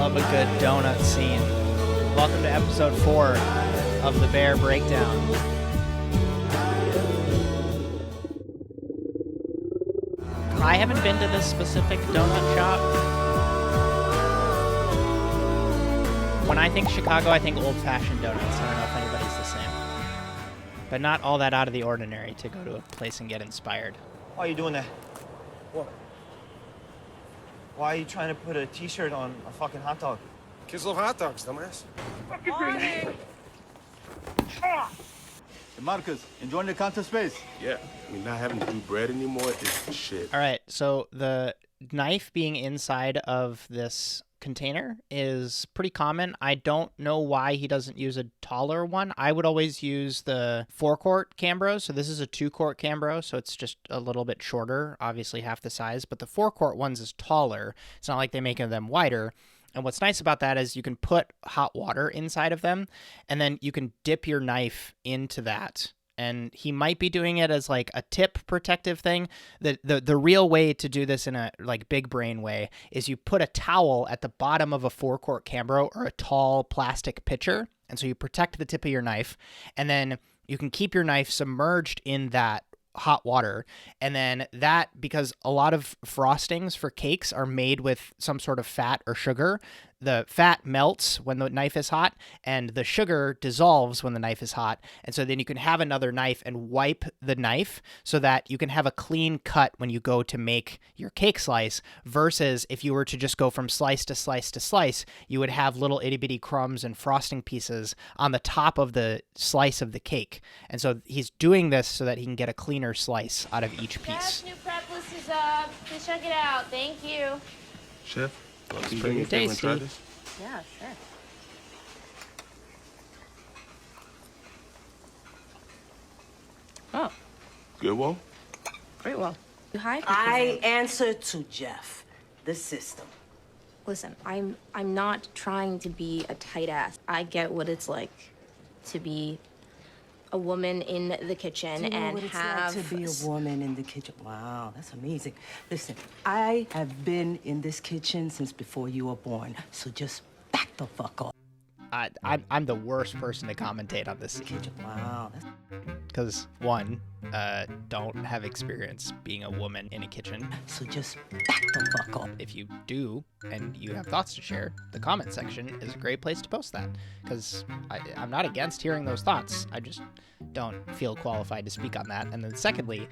love a good donut scene. Welcome to episode 4 of the Bear Breakdown. I haven't been to this specific donut shop. When I think Chicago, I think old-fashioned donuts. I don't know if anybody's the same. But not all that out of the ordinary to go to a place and get inspired. Why are you doing that? What? Why are you trying to put a t-shirt on a fucking hot dog? Kids love hot dogs, dumbass. Fucking grenade! Hey, Marcus, enjoying the counter space? Yeah, I mean, not having to do bread anymore is shit. All right, so the knife being inside of this container is pretty common. I don't know why he doesn't use a taller one. I would always use the 4-quart Cambro. So this is a 2-quart Cambro, so it's just a little bit shorter, obviously half the size, but the 4-quart ones is taller. It's not like they make them wider. And what's nice about that is you can put hot water inside of them, and then you can dip your knife into that. And he might be doing it as like a tip protective thing. The real way to do this in a like big brain way is you put a towel at the bottom of a 4-quart Cambro or a tall plastic pitcher. And so you protect the tip of your knife, and then you can keep your knife submerged in that hot water. And then that, because a lot of frostings for cakes are made with some sort of fat or sugar, the fat melts when the knife is hot and the sugar dissolves when the knife is hot. And so then you can have another knife and wipe the knife so that you can have a clean cut when you go to make your cake slice, versus if you were to just go from slice to slice to slice, you would have little itty bitty crumbs and frosting pieces on the top of the slice of the cake. And so he's doing this so that he can get a cleaner slice out of each piece. Chef, new prep list is up. Please check it out. Thank you. Chef, Looks can you pretty bring me a favor and tasty. try this? Yeah, sure. Oh, Good one? great. Well, hi. I answer to Jeff, the system. Listen, I'm not trying to be a tight ass. I get what it's like to be a woman in the kitchen Do you know and what it's have like to be a woman in the kitchen? Wow, that's amazing. Listen, I have been in this kitchen since before you were born, so just back the fuck off. I'm the worst person to commentate on this Kitchen. Wow, that's because, one, don't have experience being a woman in a kitchen. so just back the fuck off. If you do and you have thoughts to share, the comment section is a great place to post that, because I'm not against hearing those thoughts. I just don't feel qualified to speak on that. And then secondly,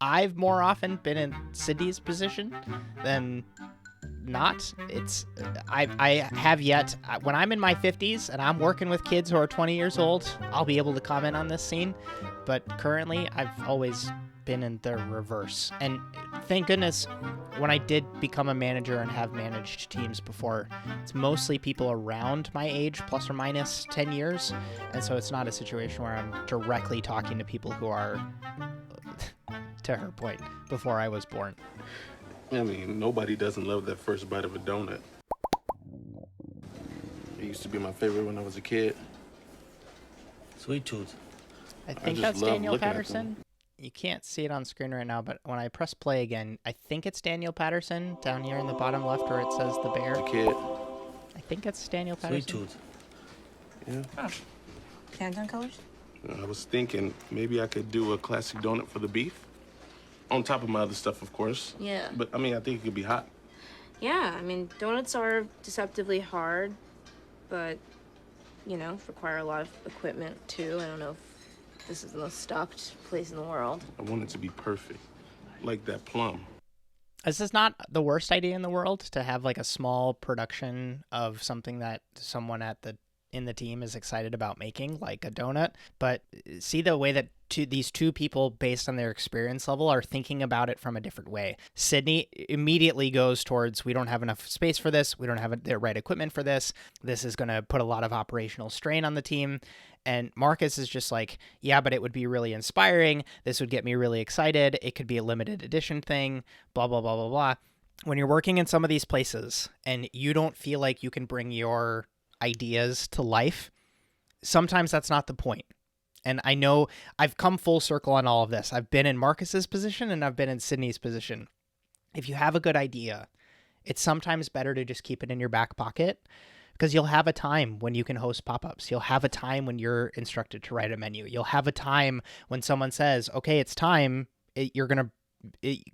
I've more often been in Sydney's position than not. I have yet, when I'm in my 50s and I'm working with kids who are 20 years old, I'll be able to comment on this scene. But currently, I've always been in the reverse. And thank goodness, when I did become a manager and have managed teams before, it's mostly people around my age, plus or minus 10 years. And so it's not a situation where I'm directly talking to people who are, to her point, before I was born. I mean, nobody doesn't love that first bite of a donut. It used to be my favorite when I was a kid. Sweet tooth. I think just that's love Daniel looking at Patterson. them. You can't see it on screen right now, but when I press play again, I think it's Daniel Patterson down here in the bottom left where it says the bear. As a kid, I think it's Daniel Patterson. Sweet tooth. yeah. Pantone colors? I was thinking maybe I could do a classic donut for the beef. On top of my other stuff, of course. Yeah. But, I mean, I think it could be hot. Yeah, I mean, donuts are deceptively hard, but, you know, require a lot of equipment, too. I don't know if this is the most stocked place in the world. I want it to be perfect. Like that plum. This is not the worst idea in the world, to have like a small production of something that someone in the team is excited about making, like a donut. But see the way that these two people, based on their experience level, are thinking about it from a different way. Sydney immediately goes towards, we don't have enough space for this. We don't have the right equipment for this. This is going to put a lot of operational strain on the team. And Marcus is just like, yeah, but it would be really inspiring. This would get me really excited. It could be a limited edition thing, blah, blah, blah, blah, blah. When you're working in some of these places and you don't feel like you can bring your ideas to life, sometimes that's not the point. And I know I've come full circle on all of this. I've been in Marcus's position and I've been in Sydney's position. If you have a good idea It's sometimes better to just keep it in your back pocket because you'll have a time when you can host pop-ups. You'll have a time when you're instructed to write a menu. You'll have a time when someone says, okay, it's time. You're going to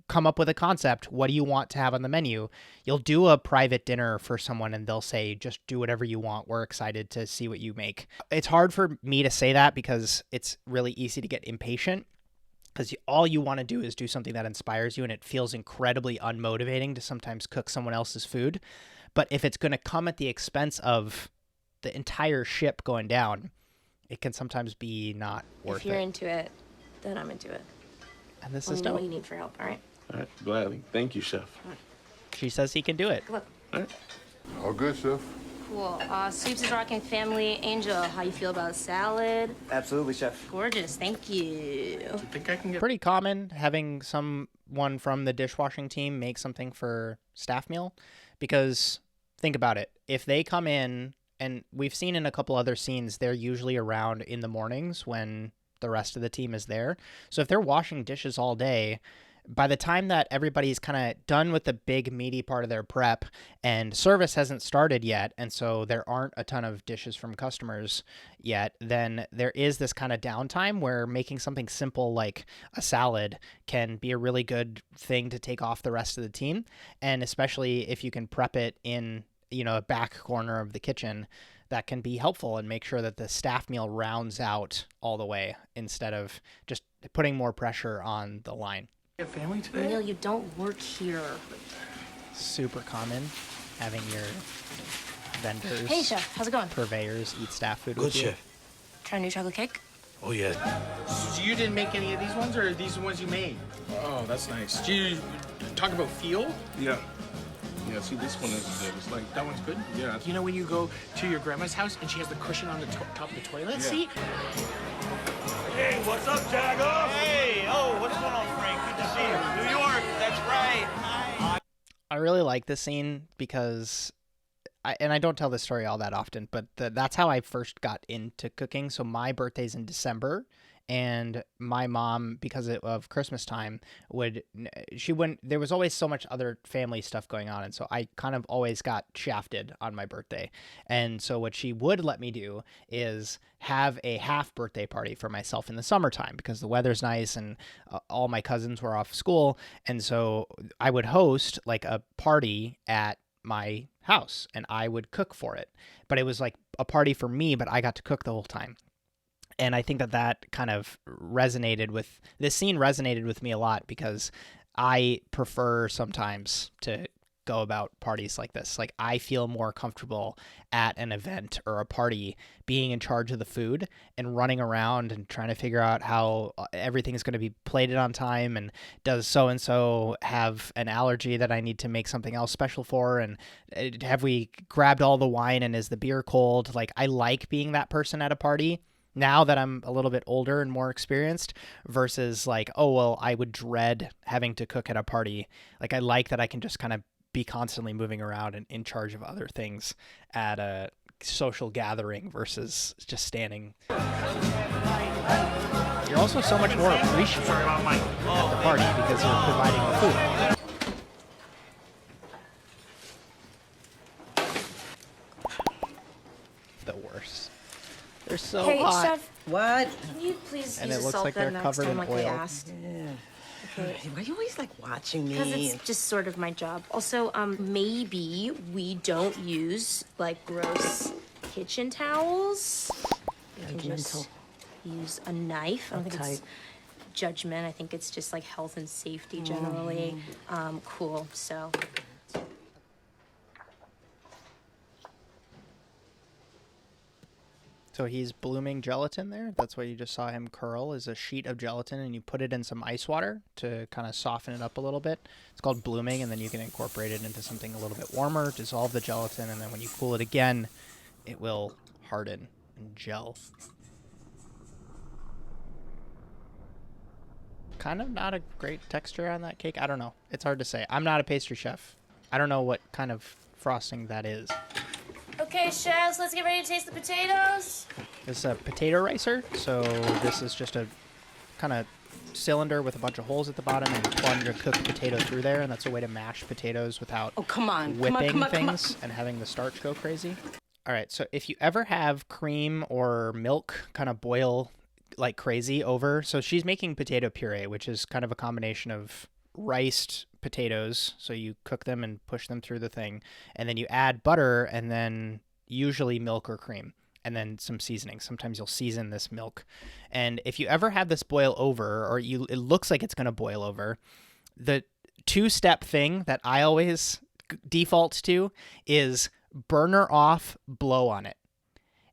come up with a concept. What do you want to have on the menu? You'll do a private dinner for someone and they'll say, just do whatever you want. We're excited to see what you make. It's hard for me to say that because it's really easy to get impatient because all you want to do is do something that inspires you, and it feels incredibly unmotivating to sometimes cook someone else's food. But if it's going to come at the expense of the entire ship going down, it can sometimes be not worth it. If you're into it, then I'm into it. And this Let is me know what dope. you need for help, all right? All right, gladly. Thank you, Chef. She says he can do it. Good luck. All right. All good, Chef. Cool. Sweeps is rocking family. Angel, how you feel about a salad? Absolutely, Chef. Gorgeous, thank you. I think I can get. Pretty common having someone from the dishwashing team make something for staff meal because think about it. If they come in, and we've seen in a couple other scenes, they're usually around in the mornings when the rest of the team is there. So if they're washing dishes all day, by the time that everybody's kind of done with the big meaty part of their prep and service hasn't started yet, and so there aren't a ton of dishes from customers yet, then there is this kind of downtime where making something simple like a salad can be a really good thing to take off the rest of the team. And especially if you can prep it in, a back corner of the kitchen, that can be helpful and make sure that the staff meal rounds out all the way instead of just putting more pressure on the line. Family today? Neil, you don't work here. Super common having your vendors, Hey, Chef, how's it going? purveyors eat staff food Good, with you. Chef. Try a new chocolate cake? Oh, yeah. So you didn't make any of these ones, or are these the ones you made? Oh, that's nice. Do you talk about feel? Yeah. Yeah, see, this one is good. It's like, That one's good? yeah. You know when you go to your grandma's house and she has the cushion on the top of the toilet seat? Hey, what's up, Jagger? Hey, what's going on, Frank? Good to see you. New York, that's right. I really like this scene because, I don't tell this story all that often, but that's how I first got into cooking. So my birthday's in December, and my mom, because of Christmas time, there was always so much other family stuff going on, and so I kind of always got shafted on my birthday. And so what she would let me do is have a half birthday party for myself in the summertime because the weather's nice and all my cousins were off school, and so I would host like a party at my house and I would cook for it. But it was like a party for me, but I got to cook the whole time. And I think that kind of this scene resonated with me a lot because I prefer sometimes to go about parties like this. Like, I feel more comfortable at an event or a party being in charge of the food and running around and trying to figure out how everything is going to be plated on time, and does so-and-so have an allergy that I need to make something else special for, and have we grabbed all the wine and is the beer cold? Like, I like being that person at a party now that I'm a little bit older and more experienced, versus like, oh, well, I would dread having to cook at a party. Like, I like that I can just kind of be constantly moving around and in charge of other things at a social gathering versus just standing. You're also so much more appreciated at the party because you're providing the food. The worst. They're so Hey, hot. Chef, What? can you please And use it a looks salt like they're pen next covered time in like oil. I asked? Why are you always like watching me? Because it's just sort of my job. Also, maybe we don't use like gross kitchen towels. We can just Judgmental. use a knife. I don't think it's Uptight. judgment. I think it's just like health and safety generally. Cool. So. So he's blooming gelatin there. That's what you just saw him curl, is a sheet of gelatin, and you put it in some ice water to kind of soften it up a little bit. It's called blooming, and then you can incorporate it into something a little bit warmer, dissolve the gelatin, and then when you cool it again, it will harden and gel. Kind of not a great texture on that cake. I don't know. It's hard to say. I'm not a pastry chef. I don't know what kind of frosting that is. Okay, chefs, let's get ready to taste the potatoes. This is a potato ricer, so this is just a kind of cylinder with a bunch of holes at the bottom, and you plunge a cooked potato through there, and that's a way to mash potatoes without whipping things and having the starch go crazy. All right, so if you ever have cream or milk kind of boil like crazy over, so she's making potato puree, which is kind of a combination of riced potatoes, so you cook them and push them through the thing, and then you add butter and then usually milk or cream, and then some seasoning. Sometimes you'll season this milk. And if you ever have this boil over, or it looks like it's going to boil over, the two-step thing that I always default to is burner off, blow on it.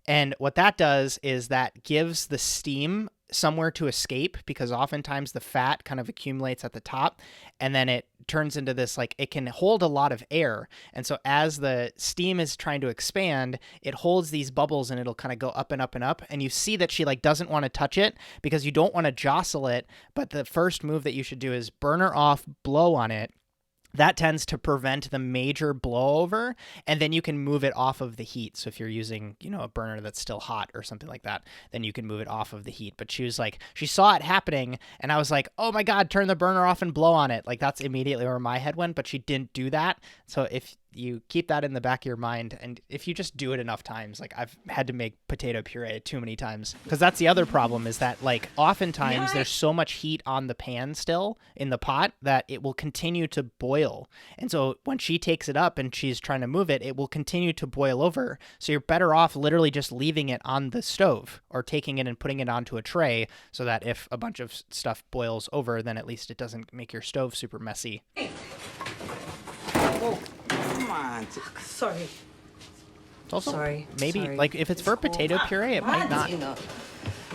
And what that does is that gives the steam somewhere to escape, because oftentimes the fat kind of accumulates at the top, and then it turns into this, like, it can hold a lot of air. And so as the steam is trying to expand, it holds these bubbles and it'll kind of go up and up and up. And you see that she like doesn't want to touch it because you don't want to jostle it. But the first move that you should do is burner off, blow on it. That tends to prevent the major blowover, and then you can move it off of the heat. So if you're using, a burner that's still hot or something like that, then you can move it off of the heat. But she saw it happening, and I was like, oh my God, turn the burner off and blow on it. Like, that's immediately where my head went, but she didn't do that. So if you keep that in the back of your mind, and if you just do it enough times, like I've had to make potato puree too many times, because that's the other problem, is that like oftentimes there's so much heat on the pan still in the pot that it will continue to boil. And so when she takes it up and she's trying to move it, it will continue to boil over. So you're better off literally just leaving it on the stove or taking it and putting it onto a tray, so that if a bunch of stuff boils over, then at least it doesn't make your stove super messy. Oh. Come on. Sorry. It's also sorry. Like if it's for potato puree, it might not.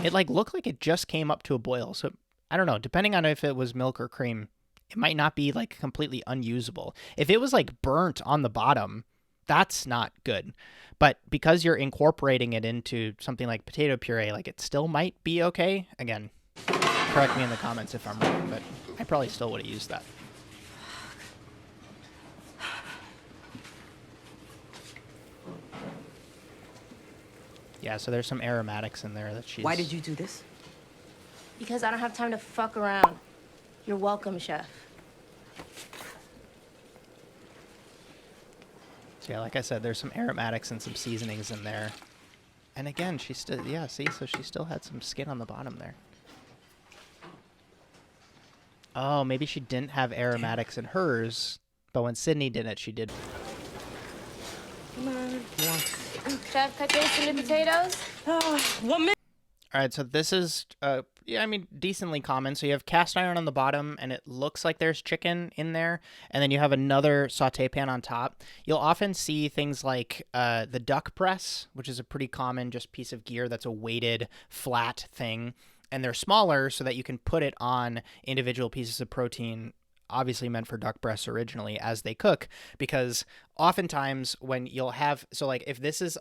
It like looked like it just came up to a boil. So I don't know. Depending on if it was milk or cream, it might not be like completely unusable. If it was like burnt on the bottom, that's not good. But because you're incorporating it into something like potato puree, like it still might be okay. Again, correct me in the comments if I'm wrong, but I probably still would have used that. Yeah, so there's some aromatics in there that she's... Why did you do this? Because I don't have time to fuck around. You're welcome, chef. So yeah, like I said, there's some aromatics and some seasonings in there. And again, she still... Yeah, see? So she still had some skin on the bottom there. Oh, maybe she didn't have aromatics in hers, but when Sydney did it, she did. Come on. Chef, cut those into potatoes. 1 minute. All right, so this is, decently common. So you have cast iron on the bottom, and it looks like there's chicken in there, and then you have another saute pan on top. You'll often see things like the duck press, which is a pretty common just piece of gear that's a weighted, flat thing, and they're smaller so that you can put it on individual pieces of protein, obviously meant for duck breasts originally, as they cook, because oftentimes when you'll have, so like if this is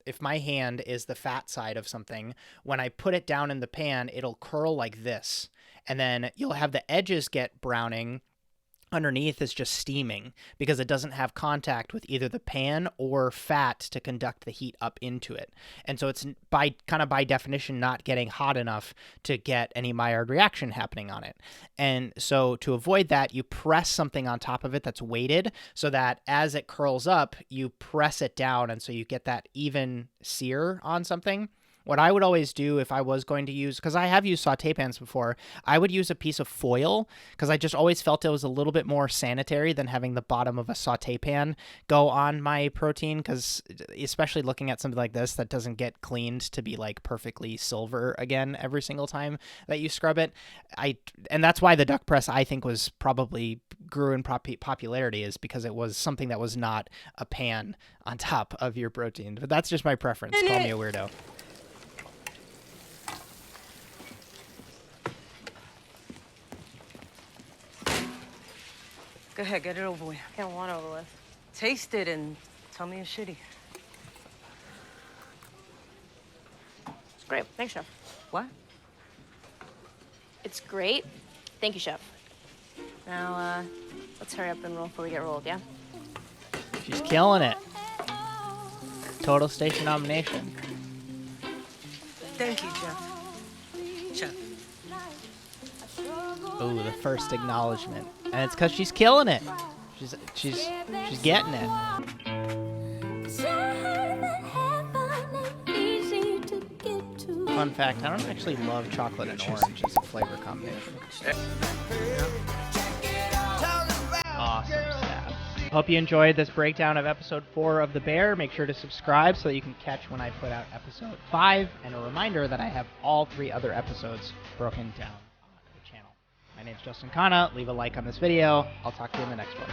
if my hand is the fat side of something, when I put it down in the pan, it'll curl like this, and then you'll have the edges get browning. Underneath is just steaming because it doesn't have contact with either the pan or fat to conduct the heat up into it. And so it's by definition not getting hot enough to get any Maillard reaction happening on it. And so to avoid that, you press something on top of it that's weighted so that as it curls up, you press it down, and so you get that even sear on something. What I would always do if I was going to use, because I have used saute pans before, I would use a piece of foil, because I just always felt it was a little bit more sanitary than having the bottom of a saute pan go on my protein, because especially looking at something like this that doesn't get cleaned to be like perfectly silver again every single time that you scrub it. And that's why the duck press, I think, was probably grew in popularity, is because it was something that was not a pan on top of your protein. But that's just my preference. Call me a weirdo. Go ahead, get it over with. I don't want it over with. Taste it and tell me it's shitty. It's great. Thanks, chef. What? It's great. Thank you, chef. Now, let's hurry up and roll before we get rolled, yeah? She's killing it. Total station nomination. Thank you, Chef. Chef. Ooh, the first acknowledgement, and it's because she's killing it. She's getting it. Fun fact: I don't actually love chocolate and orange as a flavor combination. Awesome stuff. Hope you enjoyed this breakdown of episode 4 of The Bear. Make sure to subscribe so that you can catch when I put out episode 5. And a reminder that I have all 3 other episodes broken down on the channel. My name's Justin Khanna. Leave a like on this video. I'll talk to you in the next one.